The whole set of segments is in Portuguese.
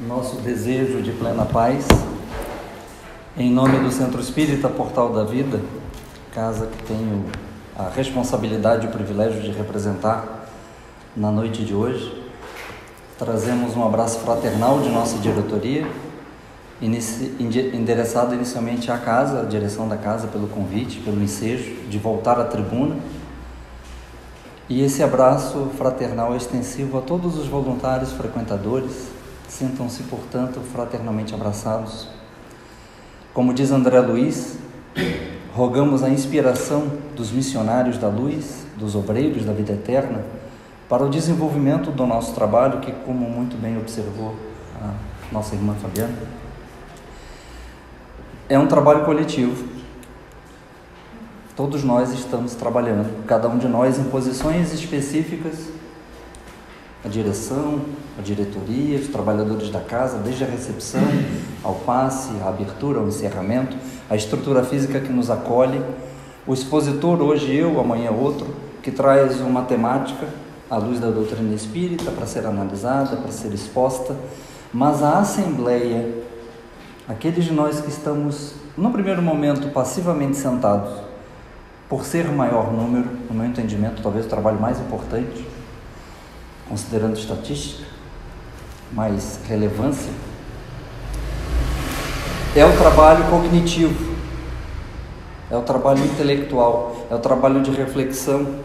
Nosso desejo de plena paz, em nome do Centro Espírita Portal da Vida, casa que tenho a responsabilidade e o privilégio de representar na noite de hoje, trazemos um abraço fraternal de nossa diretoria, endereçado inicialmente à casa, a direção da casa, pelo convite, pelo ensejo de voltar à tribuna. E esse abraço fraternal é extensivo a todos os voluntários frequentadores. Sintam-se, portanto, fraternalmente abraçados. Como diz André Luiz, rogamos a inspiração dos missionários da luz, dos obreiros da vida eterna, para o desenvolvimento do nosso trabalho, que, como muito bem observou a nossa irmã Fabiana, é um trabalho coletivo. Todos nós estamos trabalhando, cada um de nós em posições específicas, a direção, a diretoria, os trabalhadores da casa, desde a recepção ao passe, a abertura, ao encerramento, a estrutura física que nos acolhe, o expositor, hoje eu, amanhã outro, que traz uma temática à luz da doutrina espírita para ser analisada, para ser exposta, mas a assembleia, aqueles de nós que estamos, no primeiro momento, passivamente sentados, por ser maior número, no meu entendimento, talvez o trabalho mais importante, considerando estatística, mais relevância, é o trabalho cognitivo, é o trabalho intelectual, é o trabalho de reflexão,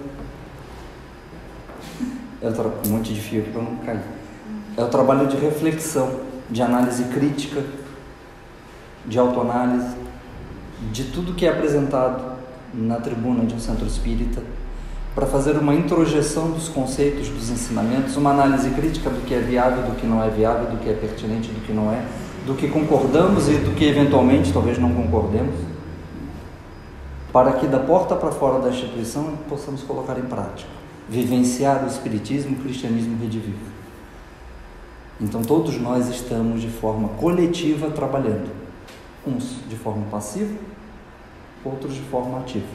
um monte de fio aqui para não cair, é o trabalho de reflexão, de análise crítica, de autoanálise, de tudo que é apresentado na tribuna de um centro espírita, para fazer uma introjeção dos conceitos, dos ensinamentos, uma análise crítica do que é viável, do que não é viável, do que é pertinente, do que não é, do que concordamos e do que eventualmente talvez não concordemos, para que da porta para fora da instituição possamos colocar em prática, vivenciar o espiritismo, o cristianismo redivivo. Então todos nós estamos de forma coletiva trabalhando, uns de forma passiva, outros de forma ativa.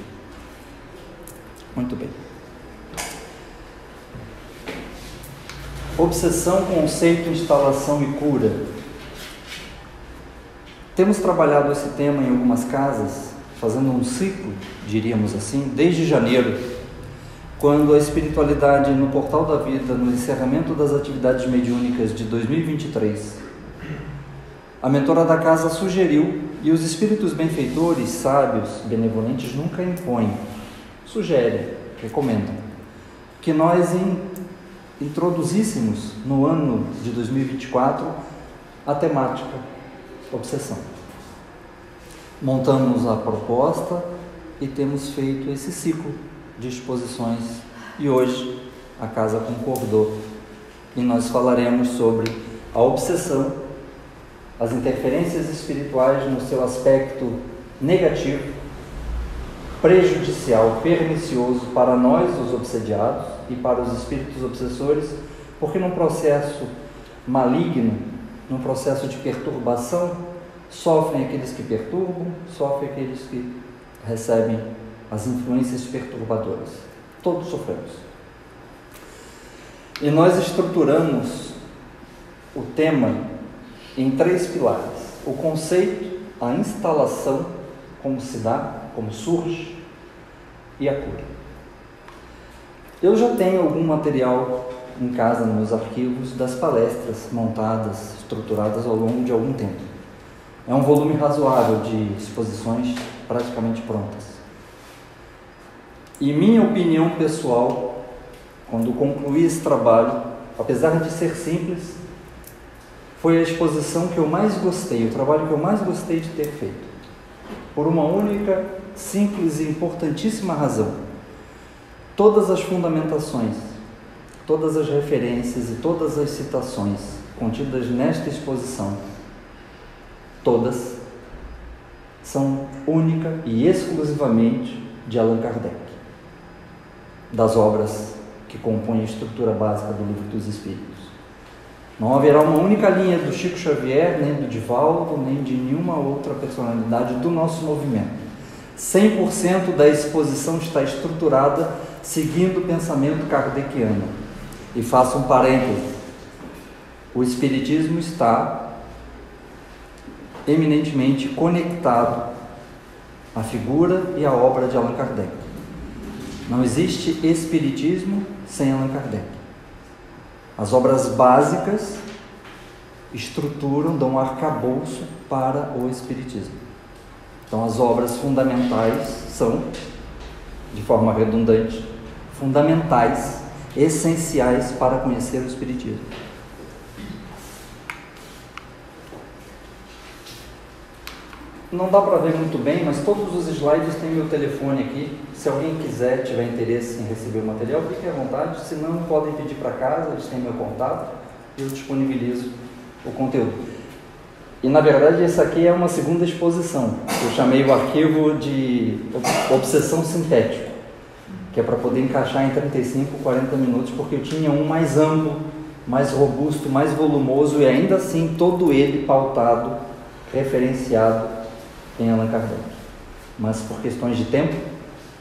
Muito bem. Obsessão, conceito, instalação e cura. Temos trabalhado esse tema em algumas casas, fazendo um ciclo, diríamos assim, desde janeiro, quando a espiritualidade no Portal da Vida, no encerramento das atividades mediúnicas de 2023, a mentora da casa sugeriu, e os espíritos benfeitores, sábios, benevolentes, nunca impõem, sugerem, recomendam, que nós introduzíssemos no ano de 2024 a temática obsessão. Montamos a proposta e temos feito esse ciclo de exposições e hoje a casa concordou e nós falaremos sobre a obsessão, as interferências espirituais no seu aspecto negativo, prejudicial, pernicioso para nós, os obsediados, e para os espíritos obsessores, porque num processo maligno, num processo de perturbação, sofrem aqueles que perturbam, sofrem aqueles que recebem as influências perturbadoras. Todos sofremos. E nós estruturamos o tema em 3 pilares: o conceito, a instalação, como se dá, como surge, e a cura. Eu já tenho algum material em casa, nos meus arquivos, das palestras montadas, estruturadas ao longo de algum tempo. É um volume razoável de exposições praticamente prontas. E minha opinião pessoal, quando concluí esse trabalho, apesar de ser simples, foi a exposição que eu mais gostei, o trabalho que eu mais gostei de ter feito. Por uma única, simples e importantíssima razão. Todas as fundamentações, todas as referências e todas as citações contidas nesta exposição, todas são única e exclusivamente de Allan Kardec, das obras que compõem a estrutura básica do Livro dos Espíritos. Não haverá uma única linha do Chico Xavier, nem do Divaldo, nem de nenhuma outra personalidade do nosso movimento. 100% da exposição está estruturada seguindo o pensamento kardeciano. E faço um parêntese. O Espiritismo está eminentemente conectado à figura e à obra de Allan Kardec. Não existe Espiritismo sem Allan Kardec. As obras básicas estruturam, dão um arcabouço para o Espiritismo. Então, as obras fundamentais são, de forma redundante, fundamentais, essenciais para conhecer o Espiritismo. Não dá para ver muito bem, mas todos os slides têm meu telefone aqui. Se alguém quiser, tiver interesse em receber o material, fique à vontade. Se não, podem pedir para casa, eles têm meu contato e eu disponibilizo o conteúdo. E, na verdade, essa aqui é uma segunda exposição. Eu chamei o arquivo de Obsessão Sintético, que é para poder encaixar em 35, 40 minutos, porque eu tinha um mais amplo, mais robusto, mais volumoso e ainda assim todo ele pautado, referenciado em Allan Kardec. Mas por questões de tempo,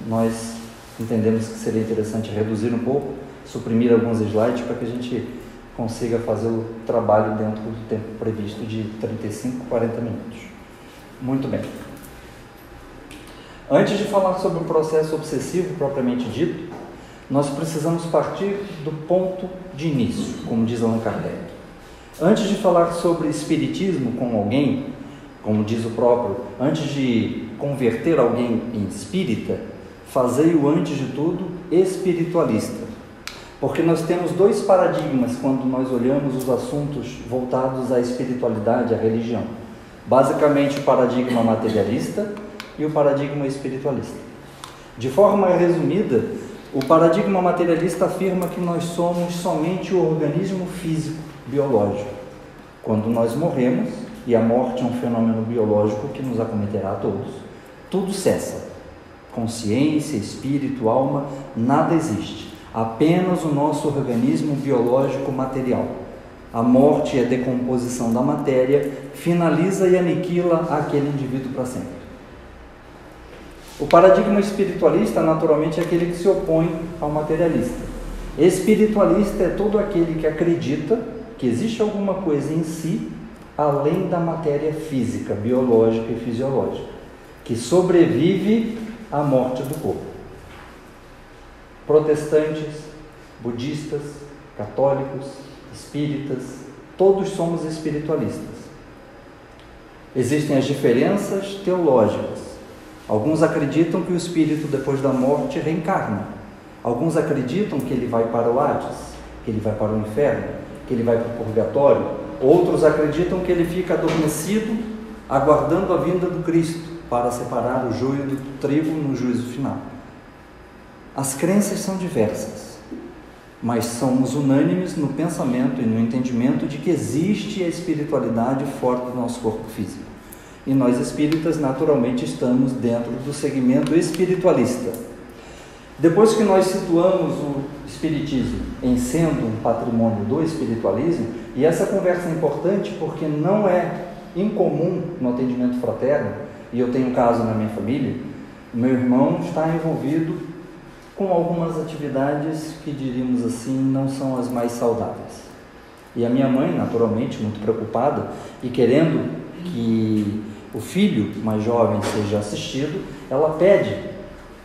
nós entendemos que seria interessante reduzir um pouco, suprimir alguns slides para que a gente consiga fazer o trabalho dentro do tempo previsto de 35, 40 minutos. Muito bem. Antes de falar sobre o processo obsessivo propriamente dito, nós precisamos partir do ponto de início, como diz Allan Kardec. Antes de falar sobre espiritismo com alguém, como diz o próprio, antes de converter alguém em espírita, fazei-o antes de tudo espiritualista. Porque nós temos dois paradigmas quando nós olhamos os assuntos voltados à espiritualidade, à religião. Basicamente o paradigma materialista e o paradigma espiritualista. De forma resumida, o paradigma materialista afirma que nós somos somente o organismo físico, biológico. Quando nós morremos, e a morte é um fenômeno biológico que nos acometerá a todos, tudo cessa. Consciência, espírito, alma, nada existe. Apenas o nosso organismo biológico material. A morte e a decomposição da matéria finaliza e aniquila aquele indivíduo para sempre. O paradigma espiritualista, naturalmente, é aquele que se opõe ao materialista. Espiritualista é todo aquele que acredita que existe alguma coisa em si além da matéria física, biológica e fisiológica, que sobrevive à morte do corpo. Protestantes, budistas, católicos, espíritas, todos somos espiritualistas. Existem as diferenças teológicas. Alguns acreditam que o espírito depois da morte reencarna. Alguns acreditam que ele vai para o Hades, que ele vai para o inferno, que ele vai para o purgatório. Outros acreditam que ele fica adormecido, aguardando a vinda do Cristo para separar o joio do trigo no juízo final. As crenças são diversas, mas somos unânimes no pensamento e no entendimento de que existe a espiritualidade fora do nosso corpo físico. E nós espíritas, naturalmente, estamos dentro do segmento espiritualista. Depois que nós situamos o espiritismo em sendo um patrimônio do espiritualismo, e essa conversa é importante porque não é incomum no atendimento fraterno, e eu tenho um caso na minha família, meu irmão está envolvido com algumas atividades que, diríamos assim, não são as mais saudáveis. E a minha mãe, naturalmente, muito preocupada e querendo que o filho mais jovem seja assistido, ela pede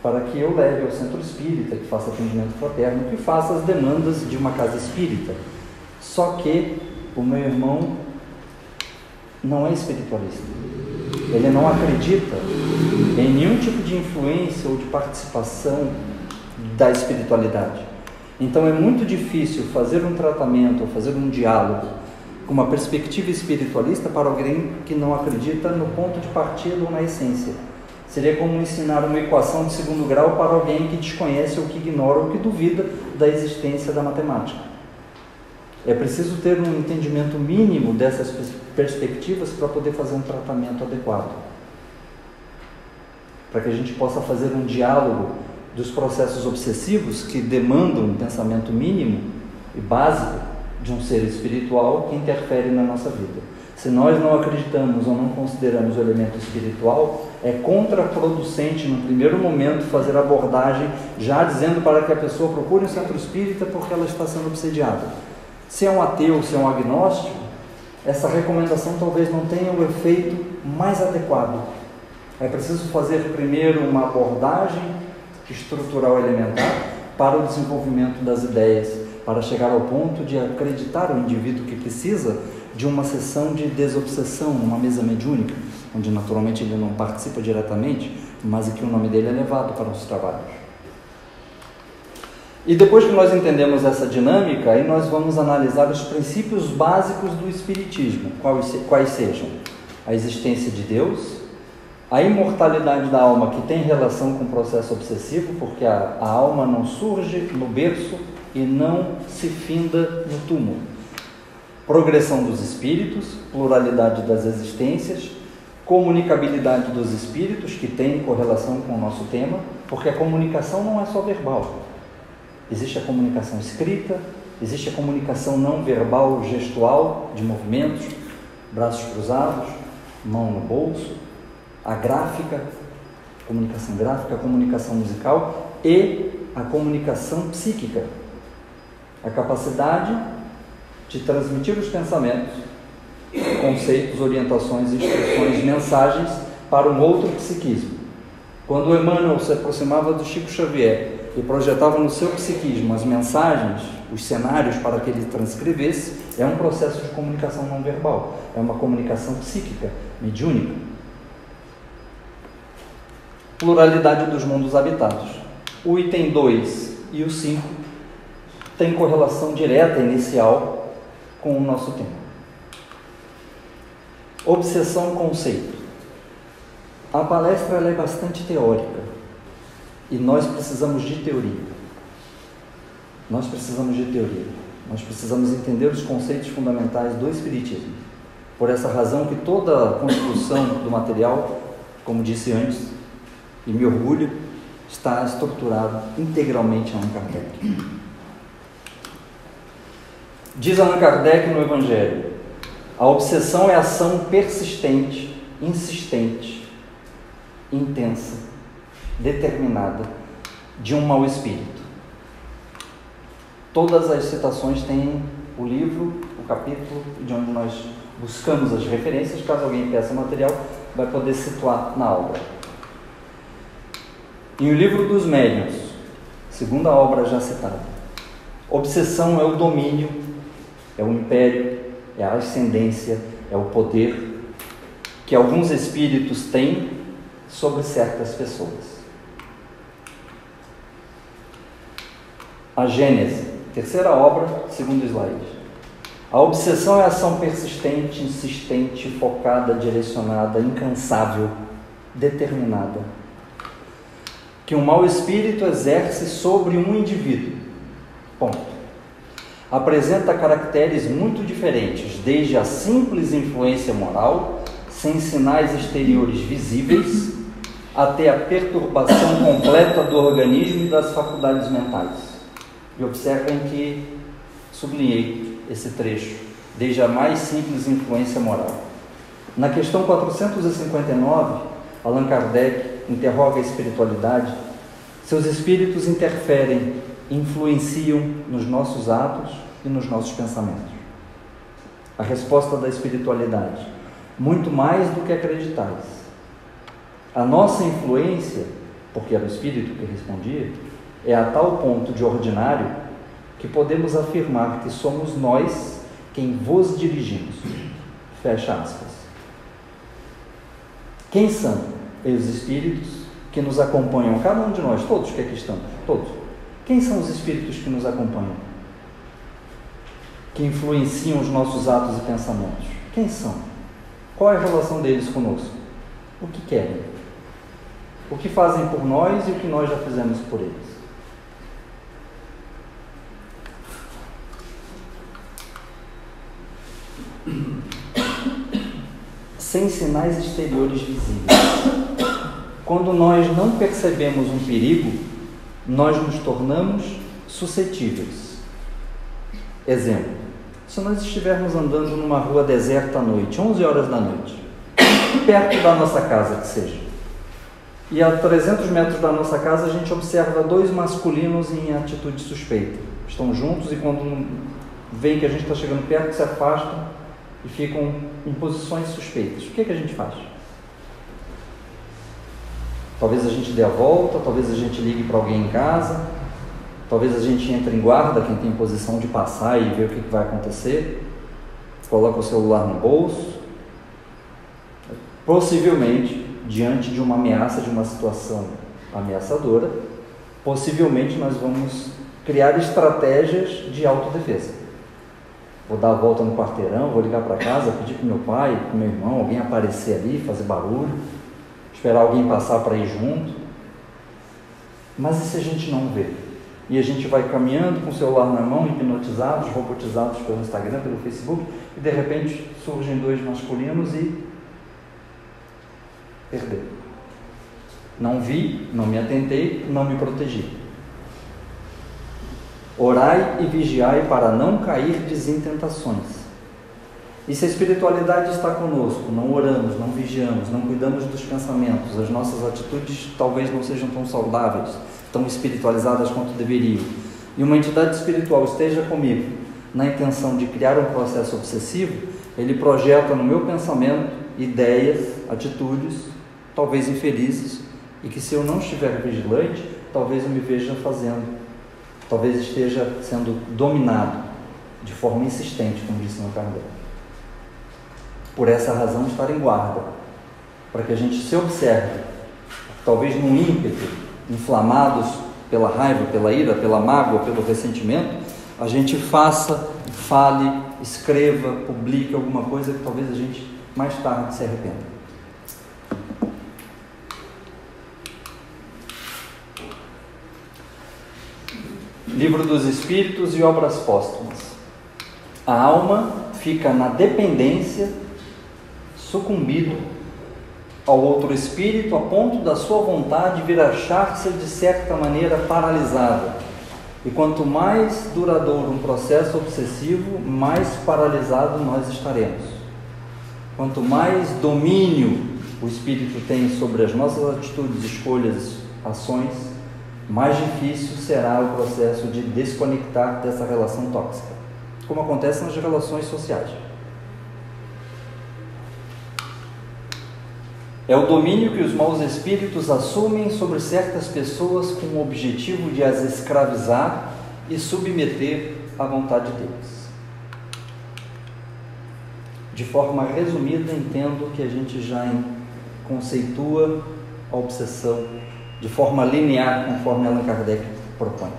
para que eu leve ao centro espírita, que faça atendimento fraterno, que faça as demandas de uma casa espírita. Só que o meu irmão não é espiritualista. Ele não acredita em nenhum tipo de influência ou de participação da espiritualidade. Então é muito difícil fazer um tratamento ou fazer um diálogo com uma perspectiva espiritualista para alguém que não acredita no ponto de partida ou na essência. Seria como ensinar uma equação de segundo grau para alguém que desconhece ou que ignora ou que duvida da existência da matemática. É preciso ter um entendimento mínimo dessas perspectivas para poder fazer um tratamento adequado. Para que a gente possa fazer um diálogo dos processos obsessivos que demandam um pensamento mínimo e básico de um ser espiritual que interfere na nossa vida. Se nós não acreditamos ou não consideramos o elemento espiritual, é contraproducente no primeiro momento fazer abordagem já dizendo para que a pessoa procure um centro espírita porque ela está sendo obsediada. Se é um ateu, se é um agnóstico, essa recomendação talvez não tenha o efeito mais adequado. É preciso fazer primeiro uma abordagem estrutural elementar para o desenvolvimento das ideias, para chegar ao ponto de acreditar o indivíduo que precisa de uma sessão de desobsessão, numa mesa mediúnica, onde naturalmente ele não participa diretamente, mas em que o nome dele é levado para os trabalhos. E depois que nós entendemos essa dinâmica, aí nós vamos analisar os princípios básicos do Espiritismo, quais sejam a existência de Deus, a imortalidade da alma, que tem relação com o processo obsessivo, porque a alma não surge no berço e não se finda no túmulo. Progressão dos espíritos, pluralidade das existências, comunicabilidade dos espíritos, que tem correlação com o nosso tema, porque a comunicação não é só verbal. Existe a comunicação escrita, existe a comunicação não verbal, gestual, de movimentos, braços cruzados, mão no bolso, a gráfica, a comunicação musical e a comunicação psíquica, a capacidade de transmitir os pensamentos, conceitos, orientações, instruções, mensagens para um outro psiquismo. Quando Emmanuel se aproximava do Chico Xavier e projetava no seu psiquismo as mensagens, os cenários para que ele transcrevesse, é um processo de comunicação não verbal, é uma comunicação psíquica, mediúnica. Pluralidade dos mundos habitados. O item 2 e o 5 têm correlação direta inicial com o nosso tema. Obsessão conceito. A palestra ela é bastante teórica e nós precisamos de teoria. Nós precisamos entender os conceitos fundamentais do Espiritismo. Por essa razão que toda a construção do material, como disse antes, e me orgulho, está estruturado integralmente em Allan Kardec. Diz Allan Kardec no Evangelho: a obsessão é a ação persistente, insistente, intensa, determinada de um mau espírito. Todas as citações têm o livro, o capítulo, de onde nós buscamos as referências. Caso alguém peça material, vai poder situar na obra. Em O Livro dos Médiuns, segunda obra já citada, obsessão é o domínio, é o império, é a ascendência, é o poder que alguns espíritos têm sobre certas pessoas. A Gênese, terceira obra, segundo slide. A obsessão é a ação persistente, insistente, focada, direcionada, incansável, determinada, que um mau espírito exerce sobre um indivíduo. Ponto. Apresenta caracteres muito diferentes, desde a simples influência moral, sem sinais exteriores visíveis, até a perturbação completa do organismo e das faculdades mentais. E observem que sublinhei esse trecho, desde a mais simples influência moral. Na questão 459, Allan Kardec interroga a espiritualidade. Seus espíritos interferem, influenciam nos nossos atos e nos nossos pensamentos. A resposta da espiritualidade: muito mais do que acreditais. A nossa influência, porque era o espírito que respondia, é a tal ponto de ordinário que podemos afirmar que somos nós quem vos dirigimos. Fecha aspas. Quem são os espíritos que nos acompanham? Cada um de nós, todos que aqui estamos, todos. Quem são os espíritos que nos acompanham? Que influenciam os nossos atos e pensamentos? Quem são? Qual é a relação deles conosco? O que querem? O que fazem por nós e o que nós já fizemos por eles? Sem sinais exteriores visíveis. Quando nós não percebemos um perigo, nós nos tornamos suscetíveis. Exemplo: se nós estivermos andando numa rua deserta à noite, 11 horas da noite, perto da nossa casa que seja, e a 300 metros da nossa casa a gente observa dois masculinos em atitude suspeita. Estão juntos e quando veem que a gente está chegando perto, se afastam e ficam em posições suspeitas. O que é que a gente faz? Talvez a gente dê a volta, talvez a gente ligue para alguém em casa, talvez a gente entre em guarda, quem tem posição de passar e ver o que vai acontecer, coloca o celular no bolso. Possivelmente, diante de uma ameaça, de uma situação ameaçadora, possivelmente nós vamos criar estratégias de autodefesa. Vou dar a volta no quarteirão, vou ligar para casa, pedir para o meu pai, para o meu irmão, alguém aparecer ali, fazer barulho, esperar alguém passar para ir junto. Mas e se a gente não vê? E a gente vai caminhando com o celular na mão, hipnotizados, robotizados pelo Instagram, pelo Facebook, e de repente surgem dois masculinos e perdeu. Não vi, não me atentei, não me protegi. Orai e vigiai para não cairdes em tentações. E se a espiritualidade está conosco, não oramos, não vigiamos, não cuidamos dos pensamentos, as nossas atitudes talvez não sejam tão saudáveis, tão espiritualizadas quanto deveriam, e uma entidade espiritual esteja comigo na intenção de criar um processo obsessivo, ele projeta no meu pensamento ideias, atitudes, talvez infelizes, e que se eu não estiver vigilante, talvez eu me veja fazendo, talvez esteja sendo dominado de forma insistente, como disse no Kardec. Por essa razão, estar em guarda, para que a gente se observe, talvez num ímpeto, inflamados pela raiva, pela ira, pela mágoa, pelo ressentimento, a gente faça, fale, escreva, publique alguma coisa que talvez a gente mais tarde se arrependa. Livro dos Espíritos e Obras Póstumas. A alma fica na dependência, sucumbido ao outro espírito, a ponto da sua vontade vir achar-se de certa maneira paralisada. E quanto mais duradouro um processo obsessivo, mais paralisado nós estaremos. Quanto mais domínio o espírito tem sobre as nossas atitudes, escolhas, ações, mais difícil será o processo de desconectar dessa relação tóxica, como acontece nas relações sociais. É o domínio que os maus espíritos assumem sobre certas pessoas com o objetivo de as escravizar e submeter à vontade deles. De forma resumida, entendo que a gente já conceitua a obsessão de forma linear, conforme Allan Kardec propõe.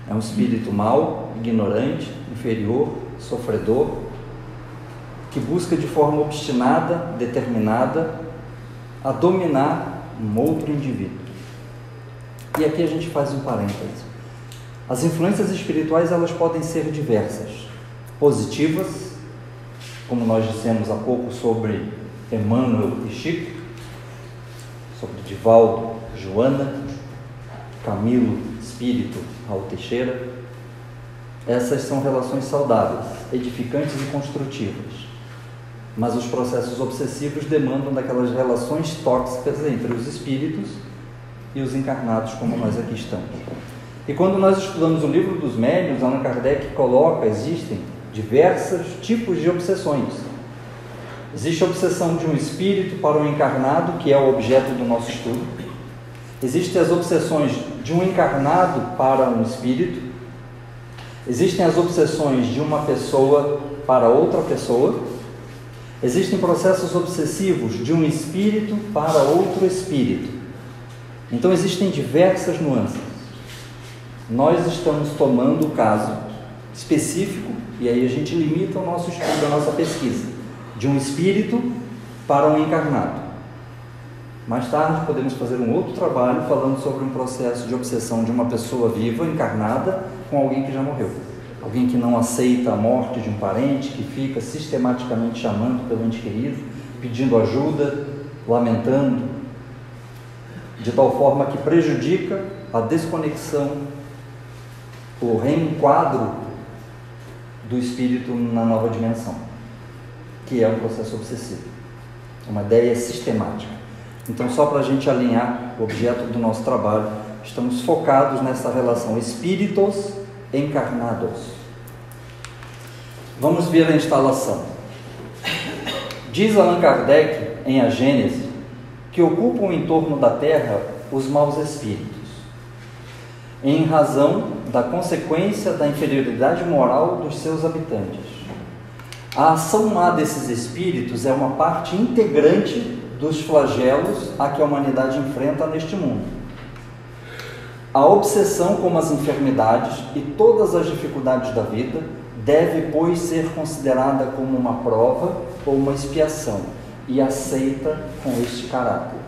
É um espírito mau, ignorante, inferior, sofredor, que busca de forma obstinada, determinada, a dominar um outro indivíduo. E aqui a gente faz um parêntese. As influências espirituais, elas podem ser diversas. Positivas, como nós dissemos há pouco sobre Emmanuel e Chico, sobre Divaldo, Joana, Camilo, Espírito, Raul Teixeira. Essas são relações saudáveis, edificantes e construtivas. Mas os processos obsessivos demandam daquelas relações tóxicas entre os espíritos e os encarnados, como nós aqui estamos. E quando nós estudamos o livro dos médiuns, Allan Kardec coloca, existem diversos tipos de obsessões. Existe a obsessão de um espírito para um encarnado, que é o objeto do nosso estudo. Existem as obsessões de um encarnado para um espírito. Existem as obsessões de uma pessoa para outra pessoa. Existem processos obsessivos de um espírito para outro espírito. Então existem diversas nuances. Nós estamos tomando o caso específico, e aí a gente limita o nosso estudo, a nossa pesquisa, de um espírito para um encarnado. Mais tarde podemos fazer um outro trabalho falando sobre um processo de obsessão de uma pessoa viva, encarnada, com alguém que já morreu. Alguém que não aceita a morte de um parente, que fica sistematicamente chamando pelo ente querido, pedindo ajuda, lamentando, de tal forma que prejudica a desconexão, o reenquadro do espírito na nova dimensão, que é um processo obsessivo, uma ideia sistemática. Então, só para a gente alinhar o objeto do nosso trabalho, estamos focados nessa relação espíritos encarnados. Vamos ver a instalação. Diz Allan Kardec, em A Gênese, que ocupam em torno da Terra os maus espíritos, em razão da consequência da inferioridade moral dos seus habitantes. A ação má desses espíritos é uma parte integrante dos flagelos a que a humanidade enfrenta neste mundo. A obsessão com as enfermidades e todas as dificuldades da vida deve, pois, ser considerada como uma prova ou uma expiação e aceita com este caráter.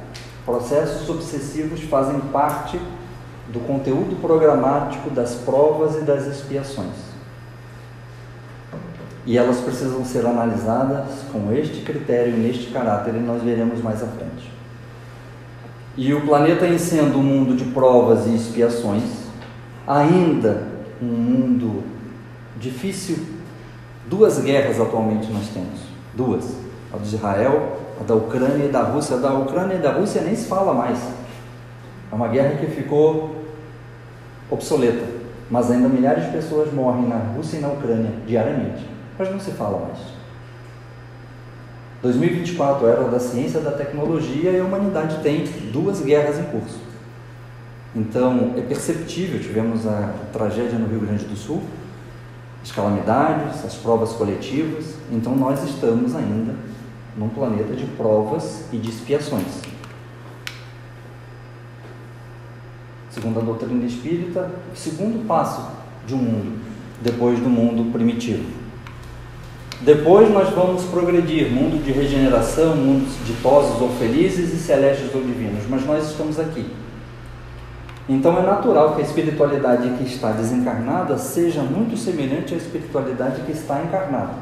Processos obsessivos fazem parte do conteúdo programático das provas e das expiações. E elas precisam ser analisadas com este critério, neste caráter, e nós veremos mais à frente. E o planeta, em sendo um mundo de provas e expiações, ainda um mundo difícil, duas guerras atualmente nós temos, duas, a de Israel, a da Ucrânia e da Rússia. Da Ucrânia e da Rússia nem se fala mais, é uma guerra que ficou obsoleta, mas ainda milhares de pessoas morrem na Rússia e na Ucrânia diariamente, mas não se fala mais. 2024, era da ciência e da tecnologia, e a humanidade tem duas guerras em curso. Então é perceptível, tivemos a tragédia no Rio Grande do Sul, as calamidades, as provas coletivas. Então nós estamos ainda num planeta de provas e de expiações. Segundo a doutrina espírita, o segundo passo de um mundo, depois do mundo primitivo. Depois nós vamos progredir, mundo de regeneração, mundos ditosos ou felizes e celestes ou divinos, mas nós estamos aqui. Então é natural que a espiritualidade que está desencarnada seja muito semelhante à espiritualidade que está encarnada.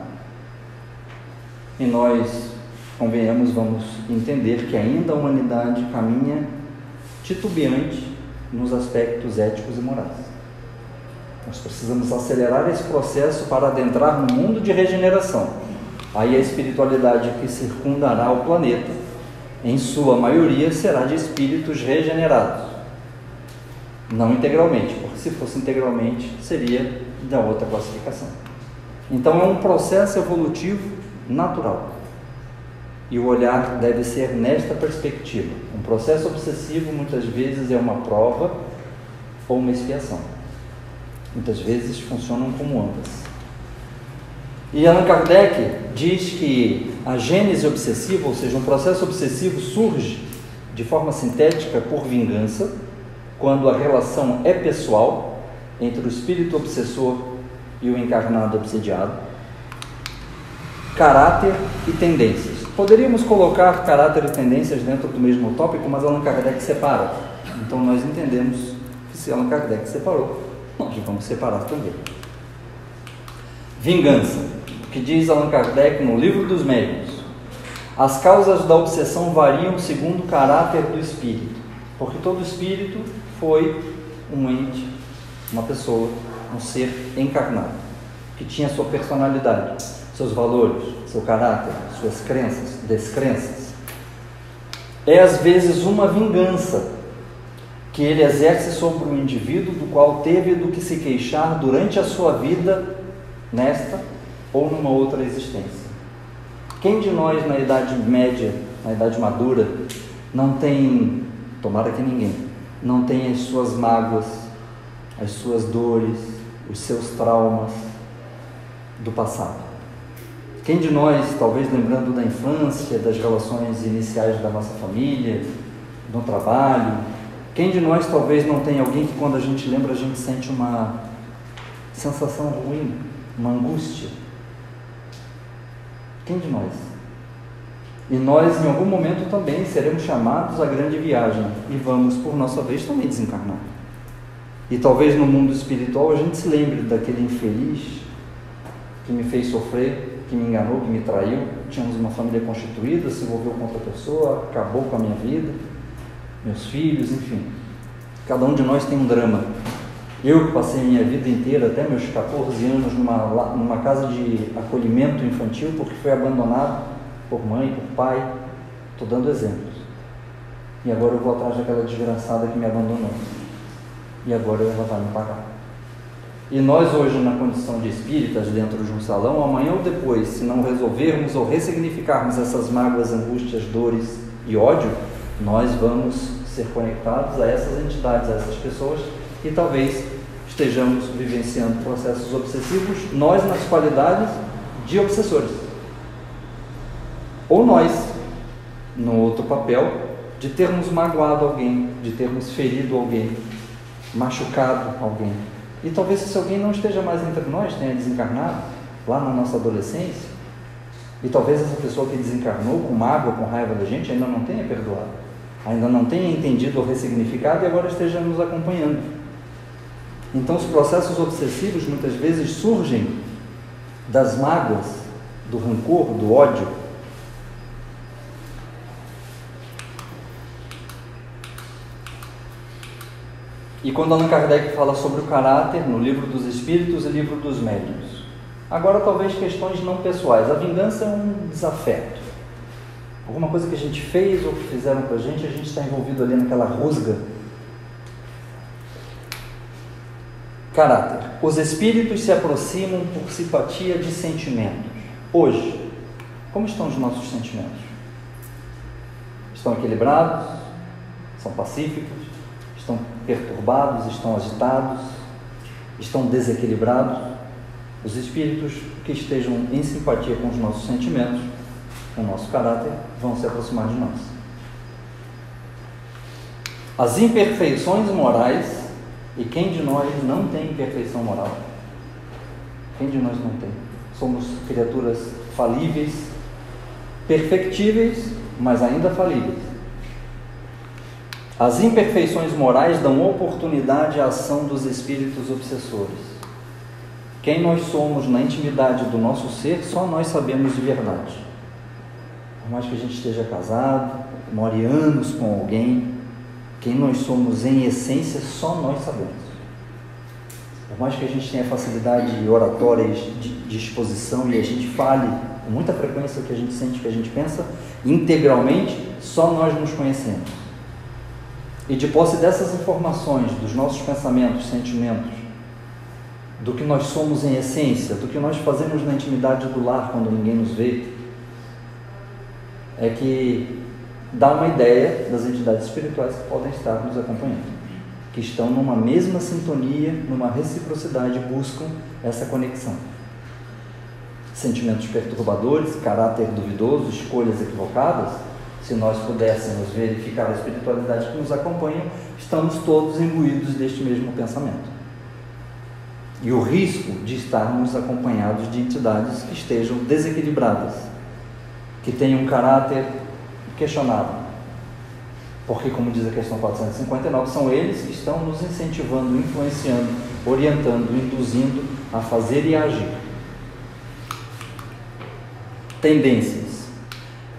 E nós, convenhamos, vamos entender que ainda a humanidade caminha titubeante nos aspectos éticos e morais. Nós precisamos acelerar esse processo para adentrar no mundo de regeneração. Aí a espiritualidade que circundará o planeta, em sua maioria, será de espíritos regenerados. Não integralmente, porque se fosse integralmente, seria da outra classificação. Então é um processo evolutivo natural. E o olhar deve ser nesta perspectiva. Um processo obsessivo muitas vezes é uma prova ou uma expiação. Muitas vezes funcionam como ambas. E Allan Kardec diz que a gênese obsessiva, ou seja, um processo obsessivo, surge de forma sintética por vingança, quando a relação é pessoal entre o espírito obsessor e o encarnado obsediado. Caráter e tendências. Poderíamos colocar caráter e tendências dentro do mesmo tópico, mas Allan Kardec separa. Então nós entendemos que se Allan Kardec separou, nós vamos separar também. Vingança. O que diz Allan Kardec no Livro dos Médiuns? As causas da obsessão variam segundo o caráter do espírito, porque todo espírito foi um ente, uma pessoa, um ser encarnado, que tinha sua personalidade, seus valores, seu caráter, suas crenças, descrenças. É às vezes uma vingança que ele exerce sobre o indivíduo do qual teve do que se queixar durante a sua vida, nesta ou numa outra existência. Quem de nós na idade média, na idade madura, não tem, tomara que ninguém, não tem as suas mágoas, as suas dores, os seus traumas do passado? Quem de nós, talvez lembrando da infância, das relações iniciais da nossa família, do trabalho, quem de nós talvez não tem alguém que quando a gente lembra a gente sente uma sensação ruim, uma angústia? Quem de nós? E nós em algum momento também seremos chamados à grande viagem e vamos por nossa vez também desencarnar. E talvez no mundo espiritual a gente se lembre daquele infeliz que me fez sofrer, que me enganou, que me traiu. Tínhamos uma família constituída, se envolveu com outra pessoa, acabou com a minha vida, meus filhos, enfim. Cada um de nós tem um drama. Eu que passei minha vida inteira, até meus 14 anos, numa casa de acolhimento infantil, porque fui abandonado por mãe, por pai, estou dando exemplos. E agora eu vou atrás daquela desgraçada que me abandonou. E agora ela vai me pagar. E nós hoje, na condição de espíritas dentro de um salão, amanhã ou depois, se não resolvermos ou ressignificarmos essas mágoas, angústias, dores e ódio, nós vamos ser conectados a essas entidades, a essas pessoas, e talvez estejamos vivenciando processos obsessivos, nós nas qualidades de obsessores. Ou nós, no outro papel, de termos magoado alguém, de termos ferido alguém, machucado alguém. E talvez esse alguém não esteja mais entre nós, tenha desencarnado lá na nossa adolescência. E talvez essa pessoa que desencarnou com mágoa, com raiva da gente, ainda não tenha perdoado, ainda não tenha entendido ou ressignificado e agora esteja nos acompanhando. Então os processos obsessivos muitas vezes surgem das mágoas, do rancor, do ódio. E quando Allan Kardec fala sobre o caráter, no Livro dos Espíritos e Livro dos Médiuns, agora talvez questões não pessoais. A vingança é um desafeto. Alguma coisa que a gente fez ou que fizeram com a gente está envolvido ali naquela rusga. Caráter. Os espíritos se aproximam por simpatia de sentimentos. Hoje, como estão os nossos sentimentos? Estão equilibrados? São pacíficos? Estão perturbados, estão agitados, estão desequilibrados? Os espíritos que estejam em simpatia com os nossos sentimentos, com o nosso caráter, vão se aproximar de nós. As imperfeições morais, e quem de nós não tem imperfeição moral? Quem de nós não tem? Somos criaturas falíveis, perfectíveis, mas ainda falíveis. As imperfeições morais dão oportunidade à ação dos espíritos obsessores. Quem nós somos na intimidade do nosso ser, só nós sabemos de verdade. Por mais que a gente esteja casado, more anos com alguém, quem nós somos em essência, só nós sabemos. Por mais que a gente tenha facilidade oratória de exposição e a gente fale com muita frequência o que a gente sente, o que a gente pensa, integralmente, só nós nos conhecemos. E de posse dessas informações, dos nossos pensamentos, sentimentos, do que nós somos em essência, do que nós fazemos na intimidade do lar quando ninguém nos vê, é que dá uma ideia das entidades espirituais que podem estar nos acompanhando, que estão numa mesma sintonia, numa reciprocidade, buscam essa conexão. Sentimentos perturbadores, caráter duvidoso, escolhas equivocadas, se nós pudéssemos verificar a espiritualidade que nos acompanha, estamos todos imbuídos deste mesmo pensamento. E o risco de estarmos acompanhados de entidades que estejam desequilibradas, que tenham um caráter questionável. Porque, como diz a questão 459, são eles que estão nos incentivando, influenciando, orientando, induzindo a fazer e a agir. Tendências.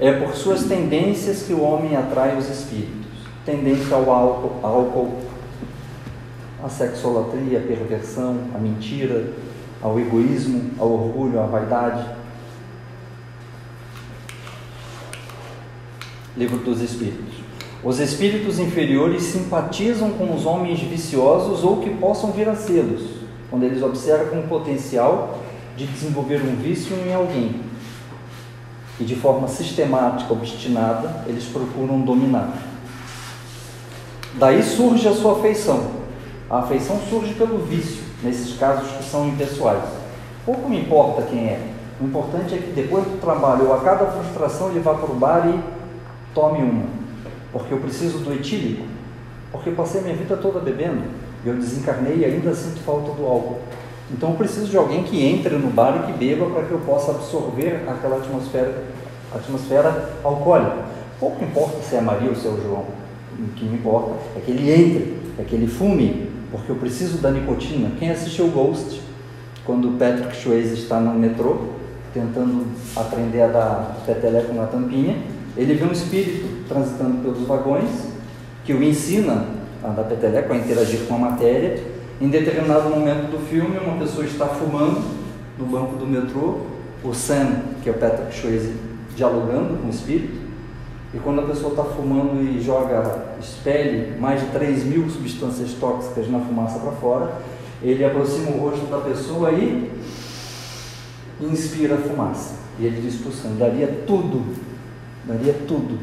É por suas tendências que o homem atrai os espíritos. Tendência ao álcool, à sexolatria, à perversão, à mentira, ao egoísmo, ao orgulho, à vaidade. Livro dos Espíritos. Os espíritos inferiores simpatizam com os homens viciosos ou que possam vir a sê-los, quando eles observam o potencial de desenvolver um vício em alguém. E de forma sistemática, obstinada, eles procuram dominar. Daí surge a sua afeição. A afeição surge pelo vício, nesses casos que são impessoais. Pouco me importa quem é. O importante é que depois do trabalho ou a cada frustração ele vá para o bar e tome uma. Porque eu preciso do etílico. Porque eu passei a minha vida toda bebendo. E eu desencarnei e ainda sinto falta do álcool. Então eu preciso de alguém que entre no bar e que beba para que eu possa absorver aquela atmosfera alcoólica. Pouco importa se é Maria ou se é o João. O que me importa é que ele entre, é que ele fume, porque eu preciso da nicotina. Quem assistiu Ghost, quando o Patrick Swayze está no metrô, tentando aprender a dar peteleco na tampinha, ele vê um espírito transitando pelos vagões, que o ensina a dar peteleco, a interagir com a matéria. Em determinado momento do filme, uma pessoa está fumando no banco do metrô, o Sam, que é o Patrick Swayze, dialogando com o espírito, e quando a pessoa está fumando e expele mais de 3.000 substâncias tóxicas na fumaça para fora, ele aproxima o rosto da pessoa e inspira a fumaça. E ele diz para o sangue: daria tudo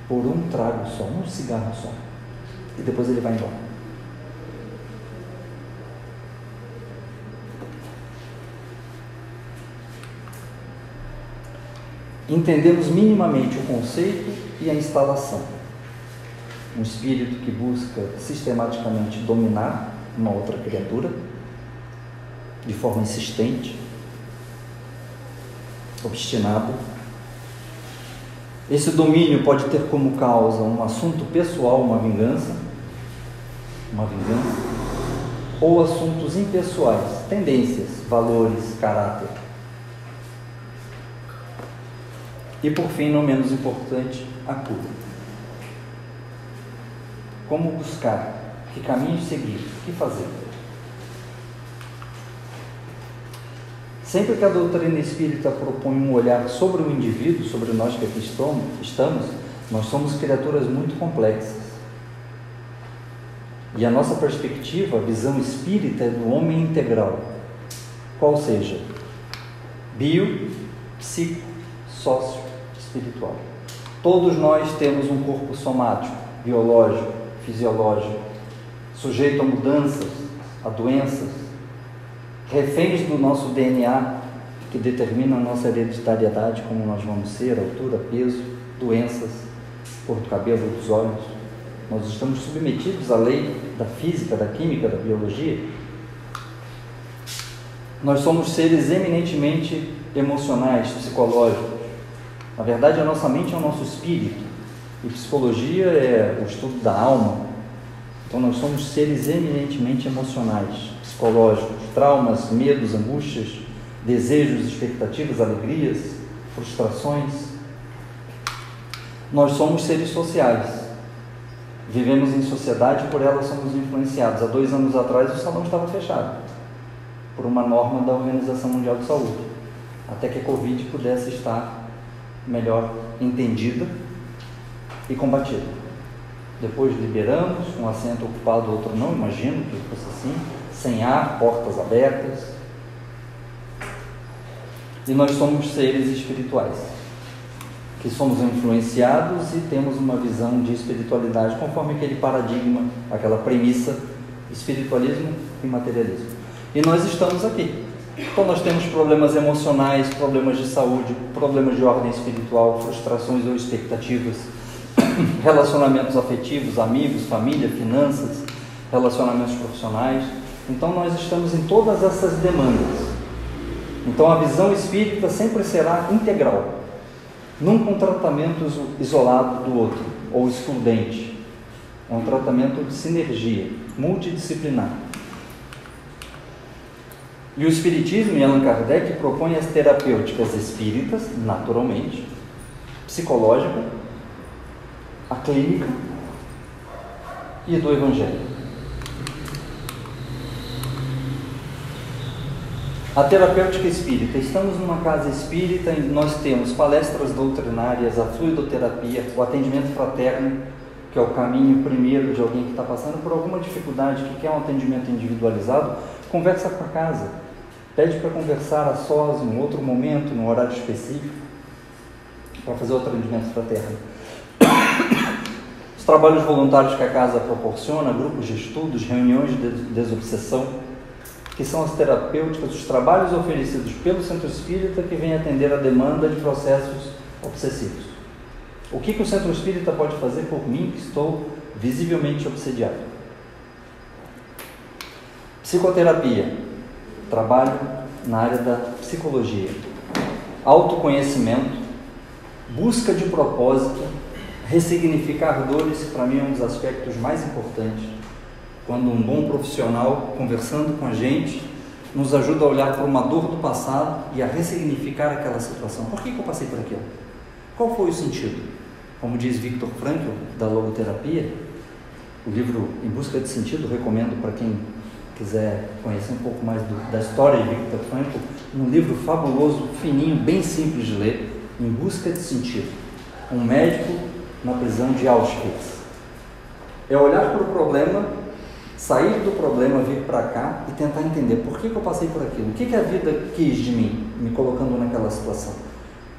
por um trago só, um cigarro só. E depois ele vai embora. Entendemos minimamente o conceito e a instalação. Um espírito que busca sistematicamente dominar uma outra criatura de forma insistente, obstinada. Esse domínio pode ter como causa um assunto pessoal, uma vingança, ou assuntos impessoais, tendências, valores, caráter. E por fim, não menos importante, a cura. Como buscar? Que caminho seguir? O que fazer? Sempre que a doutrina espírita propõe um olhar sobre o indivíduo, sobre nós que aqui estamos, nós somos criaturas muito complexas. E a nossa perspectiva, a visão espírita é do homem integral, qual seja, bio, psico, sócio, espiritual. Todos nós temos um corpo somático, biológico, fisiológico, sujeito a mudanças, a doenças, reféns do nosso DNA, que determina a nossa hereditariedade, como nós vamos ser, altura, peso, doenças, cor do cabelo, dos olhos. Nós estamos submetidos à lei da física, da química, da biologia. Nós somos seres eminentemente emocionais, psicológicos. Na verdade, a nossa mente é o nosso espírito, e psicologia é o estudo da alma. Então, nós somos seres eminentemente emocionais, psicológicos, traumas, medos, angústias, desejos, expectativas, alegrias, frustrações. Nós somos seres sociais, vivemos em sociedade e por ela somos influenciados. Há 2 anos atrás o salão estava fechado, por uma norma da Organização Mundial de Saúde, até que a Covid pudesse estar melhor entendida e combatida. Depois liberamos, um assento ocupado, outro não, imagino que fosse assim, sem ar, portas abertas. E nós somos seres espirituais, que somos influenciados e temos uma visão de espiritualidade conforme aquele paradigma, aquela premissa, espiritualismo e materialismo. E nós estamos aqui. Então nós temos problemas emocionais, problemas de saúde, problemas de ordem espiritual, frustrações ou expectativas, relacionamentos afetivos, amigos, família, finanças, relacionamentos profissionais. Então nós estamos em todas essas demandas. Então a visão espírita sempre será integral, nunca um tratamento isolado do outro ou excludente. É um tratamento de sinergia, multidisciplinar. E o Espiritismo e Allan Kardec propõem as terapêuticas espíritas, naturalmente, psicológica, a clínica e do Evangelho. A terapêutica espírita. Estamos numa casa espírita e nós temos palestras doutrinárias, a fluidoterapia, o atendimento fraterno, que é o caminho primeiro de alguém que está passando por alguma dificuldade, que quer um atendimento individualizado. Conversa com a casa, pede para conversar a sós, em outro momento, num horário específico, para fazer o atendimento fraterno. Os trabalhos voluntários que a casa proporciona, grupos de estudos, reuniões de desobsessão, que são as terapêuticas, os trabalhos oferecidos pelo Centro Espírita que vem atender a demanda de processos obsessivos. O que o Centro Espírita pode fazer por mim, que estou visivelmente obsediado? Psicoterapia, trabalho na área da psicologia, autoconhecimento, busca de propósito, ressignificar dores, para mim é um dos aspectos mais importantes. Quando um bom profissional, conversando com a gente, nos ajuda a olhar para uma dor do passado e a ressignificar aquela situação. Por que eu passei por aquilo? Qual foi o sentido? Como diz Viktor Frankl, da logoterapia, o livro Em Busca de Sentido, recomendo para quem quiser conhecer um pouco mais da história de Viktor Frankl, um livro fabuloso, fininho, bem simples de ler, Em Busca de Sentido. Um médico na prisão de Auschwitz. É olhar para o problema Sair do problema, vir para cá e tentar entender por que eu passei por aquilo. O que a vida quis de mim, me colocando naquela situação?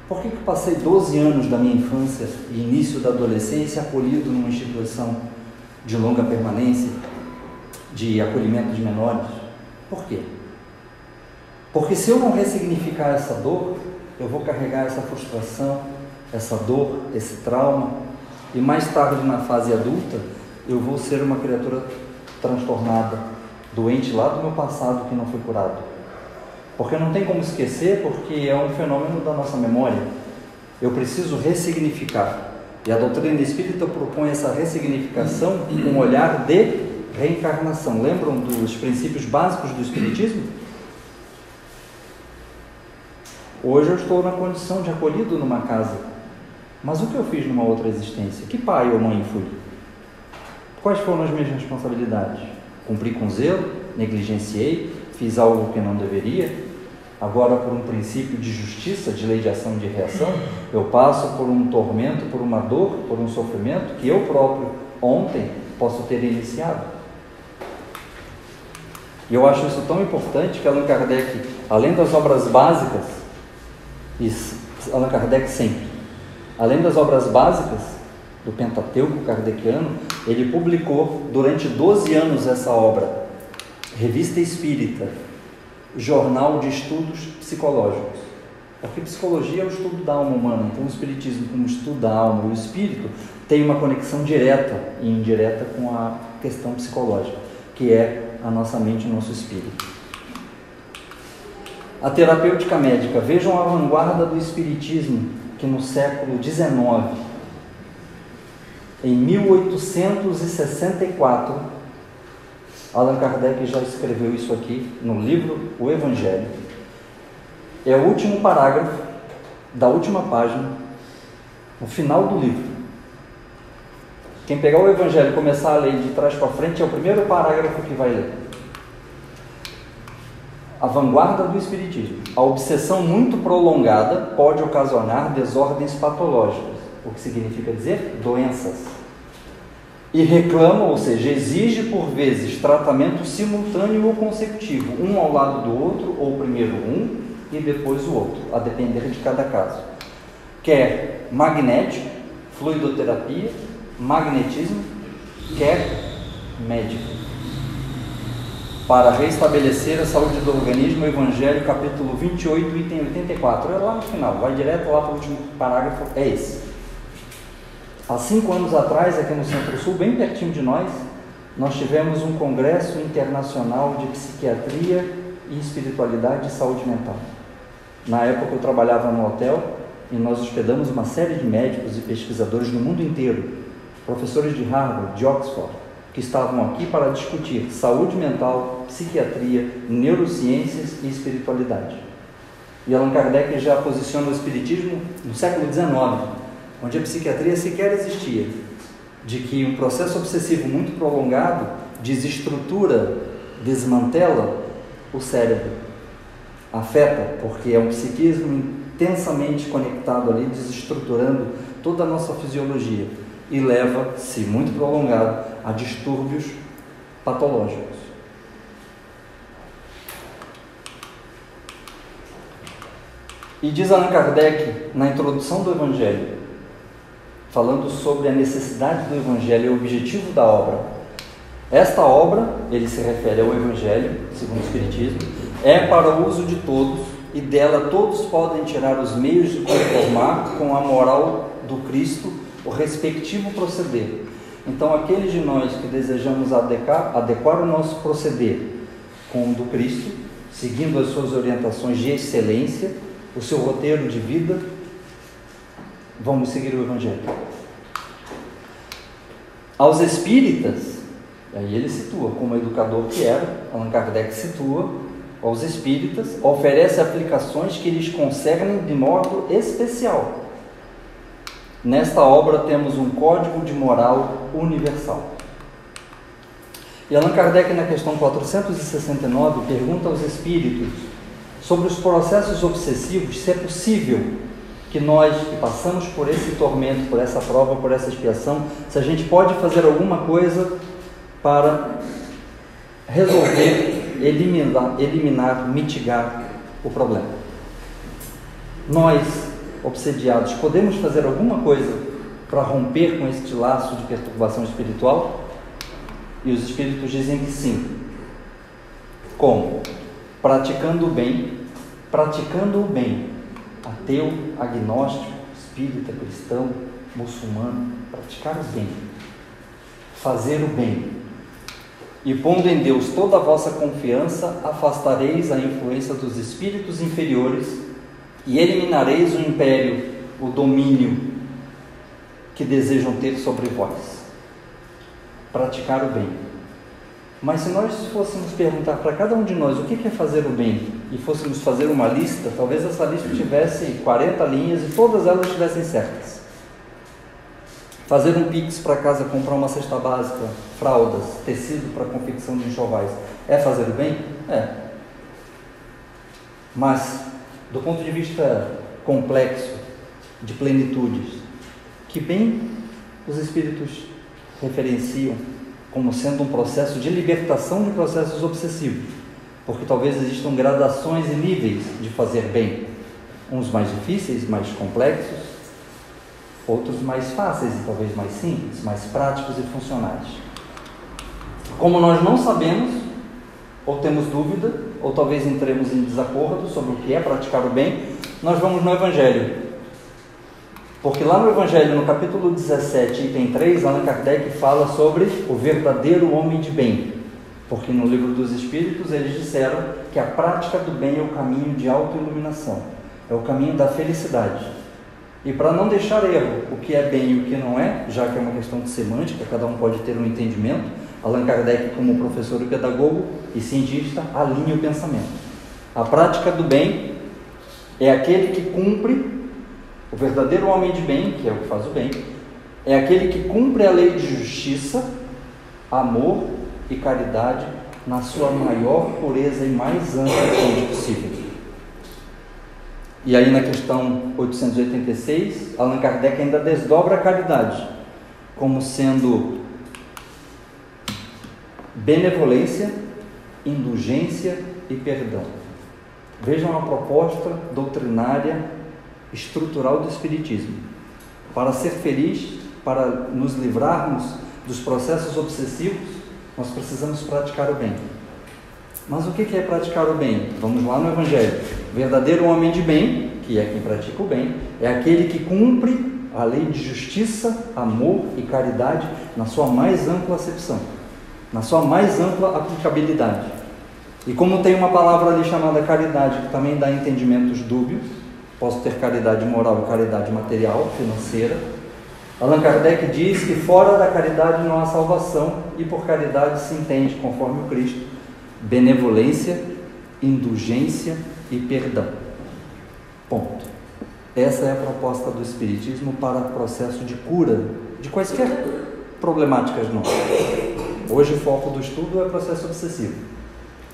Por que eu passei 12 anos da minha infância e início da adolescência acolhido numa instituição de longa permanência, de acolhimento de menores? Por quê? Porque se eu não ressignificar essa dor, eu vou carregar essa frustração, essa dor, esse trauma, e mais tarde na fase adulta, eu vou ser uma criatura transtornada, doente lá do meu passado que não foi curado. Porque não tem como esquecer, porque é um fenômeno da nossa memória. Eu preciso ressignificar. E a doutrina espírita propõe essa ressignificação com um olhar de reencarnação. Lembram dos princípios básicos do Espiritismo? Hoje eu estou na condição de acolhido numa casa. Mas o que eu fiz numa outra existência? Que pai ou mãe fui? Quais foram as minhas responsabilidades? Cumpri com zelo? Negligenciei? Fiz algo que não deveria? Agora, por um princípio de justiça, de lei de ação e de reação, eu passo por um tormento, por uma dor, por um sofrimento que eu próprio, ontem, posso ter iniciado. E eu acho isso tão importante que Allan Kardec, além das obras básicas, Allan Kardec sempre, além das obras básicas do Pentateuco kardeciano, ele publicou durante 12 anos essa obra, Revista Espírita, Jornal de Estudos Psicológicos. Porque psicologia é o estudo da alma humana, então o espiritismo, como estudo da alma e o espírito, tem uma conexão direta e indireta com a questão psicológica, que é a nossa mente e o nosso espírito. A terapêutica médica, vejam a vanguarda do espiritismo, que no século XIX, em 1864, Allan Kardec já escreveu isso aqui no livro O Evangelho. É o último parágrafo da última página, no final do livro. Quem pegar o Evangelho e começar a ler de trás para frente é o primeiro parágrafo que vai ler. A vanguarda do Espiritismo. A obsessão muito prolongada pode ocasionar desordens patológicas, o que significa dizer doenças. E reclama, ou seja, exige por vezes tratamento simultâneo ou consecutivo, um ao lado do outro, ou primeiro um e depois o outro, a depender de cada caso. Quer magnético, fluidoterapia, magnetismo, quer médico. Para restabelecer a saúde do organismo, Evangelho, capítulo 28, item 84. É lá no final, vai direto lá para o último parágrafo, é esse. Há 5 anos atrás, aqui no Centro-Sul, bem pertinho de nós tivemos um congresso internacional de psiquiatria e espiritualidade e saúde mental. Na época eu trabalhava no hotel e nós hospedamos uma série de médicos e pesquisadores do mundo inteiro, professores de Harvard, de Oxford, que estavam aqui para discutir saúde mental, psiquiatria, neurociências e espiritualidade. E Allan Kardec já posiciona o espiritismo no século XIX, onde a psiquiatria sequer existia, de que um processo obsessivo muito prolongado desestrutura, desmantela o cérebro, afeta, porque é um psiquismo intensamente conectado ali, desestruturando toda a nossa fisiologia e leva, se muito prolongado, a distúrbios patológicos. E diz Allan Kardec, na introdução do Evangelho, falando sobre a necessidade do Evangelho e o objetivo da obra. Esta obra, ele se refere ao Evangelho, segundo o Espiritismo, é para o uso de todos e dela todos podem tirar os meios de conformar com a moral do Cristo o respectivo proceder. Então, aqueles de nós que desejamos adequar o nosso proceder com o do Cristo, seguindo as suas orientações de excelência, o seu roteiro de vida, vamos seguir o Evangelho. Aos espíritas, aí ele situa, como educador que era, Allan Kardec situa, aos espíritas, oferece aplicações que lhes concernem de modo especial. Nesta obra temos um código de moral universal. E Allan Kardec, na questão 469, pergunta aos espíritos sobre os processos obsessivos, se é possível que nós, que passamos por esse tormento, por essa prova, por essa expiação, se a gente pode fazer alguma coisa para resolver, eliminar, mitigar o problema. Nós, obsediados, podemos fazer alguma coisa para romper com este laço de perturbação espiritual? E os espíritos dizem que sim. Como? Praticando o bem, ateu, agnóstico, espírita, cristão, muçulmano, praticar o bem, fazer o bem. E pondo em Deus toda a vossa confiança, afastareis a influência dos espíritos inferiores e eliminareis o império, o domínio que desejam ter sobre vós. Praticar o bem. Mas se nós fôssemos perguntar para cada um de nós o que é fazer o bem e fôssemos fazer uma lista, talvez essa lista tivesse 40 linhas e todas elas estivessem certas. Fazer um pix para casa, comprar uma cesta básica, fraldas, tecido para confecção de enxovais, é fazer o bem? É. Mas, do ponto de vista complexo, de plenitudes, que bem os espíritos referenciam como sendo um processo de libertação de processos obsessivos, porque talvez existam gradações e níveis de fazer bem, uns mais difíceis, mais complexos, outros mais fáceis e talvez mais simples, mais práticos e funcionais. Como nós não sabemos, ou temos dúvida, ou talvez entremos em desacordo sobre o que é praticar o bem, nós vamos no Evangelho. Porque lá no Evangelho, no capítulo 17, item 3, Allan Kardec fala sobre o verdadeiro homem de bem. Porque no Livro dos Espíritos eles disseram que a prática do bem é o caminho de autoiluminação, é o caminho da felicidade. E para não deixar erro o que é bem e o que não é, já que é uma questão de semântica, cada um pode ter um entendimento, Allan Kardec, como professor e pedagogo e cientista, alinha o pensamento. A prática do bem é aquele que cumpre, o verdadeiro homem de bem, que é o que faz o bem, é aquele que cumpre a lei de justiça, amor e caridade na sua maior pureza e mais ampla fonte possível. E aí na questão 886, Allan Kardec ainda desdobra a caridade como sendo benevolência, indulgência e perdão. Vejam a proposta doutrinária estrutural do Espiritismo. Para ser feliz, para nos livrarmos dos processos obsessivos, nós precisamos praticar o bem. Mas o que é praticar o bem? Vamos lá no Evangelho. O verdadeiro homem de bem, que é quem pratica o bem, é aquele que cumpre a lei de justiça, amor e caridade na sua mais ampla acepção, na sua mais ampla aplicabilidade. E como tem uma palavra ali chamada caridade, que também dá entendimentos dúbios, posso ter caridade moral e caridade material, financeira, Allan Kardec diz que fora da caridade não há salvação e por caridade se entende, conforme o Cristo, benevolência, indulgência e perdão. Ponto. Essa é a proposta do Espiritismo para o processo de cura de quaisquer problemáticas nossas. Hoje o foco do estudo é o processo obsessivo.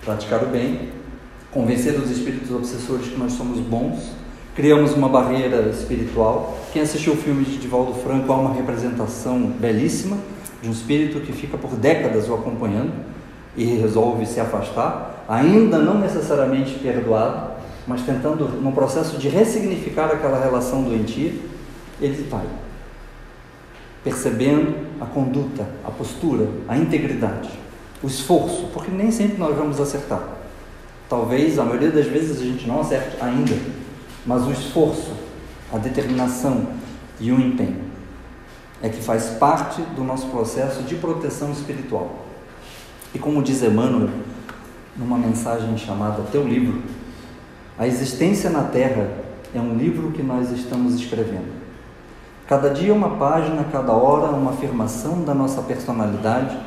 Praticar o bem, convencer os espíritos obsessores que nós somos bons, criamos uma barreira espiritual. Quem assistiu o filme de Divaldo Franco, há uma representação belíssima de um espírito que fica por décadas o acompanhando e resolve se afastar, ainda não necessariamente perdoado, mas tentando, no processo de ressignificar aquela relação doentia, ele vai percebendo a conduta, a postura, a integridade, o esforço, porque nem sempre nós vamos acertar. Talvez, a maioria das vezes, a gente não acerte ainda, mas o esforço, a determinação e o empenho é que faz parte do nosso processo de proteção espiritual. E como diz Emmanuel, numa mensagem chamada Teu Livro, a existência na Terra é um livro que nós estamos escrevendo. Cada dia uma página, cada hora uma afirmação da nossa personalidade,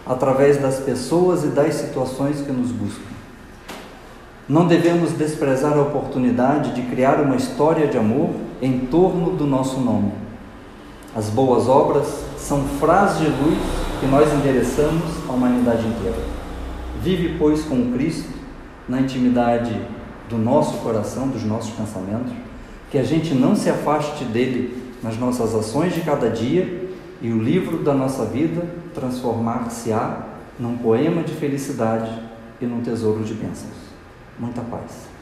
através das pessoas e das situações que nos buscam. Não devemos desprezar a oportunidade de criar uma história de amor em torno do nosso nome. As boas obras são frases de luz que nós endereçamos à humanidade inteira. Vive, pois, com Cristo na intimidade do nosso coração, dos nossos pensamentos, que a gente não se afaste dele nas nossas ações de cada dia e o livro da nossa vida transformar-se-á num poema de felicidade e num tesouro de bênçãos. Muita paz.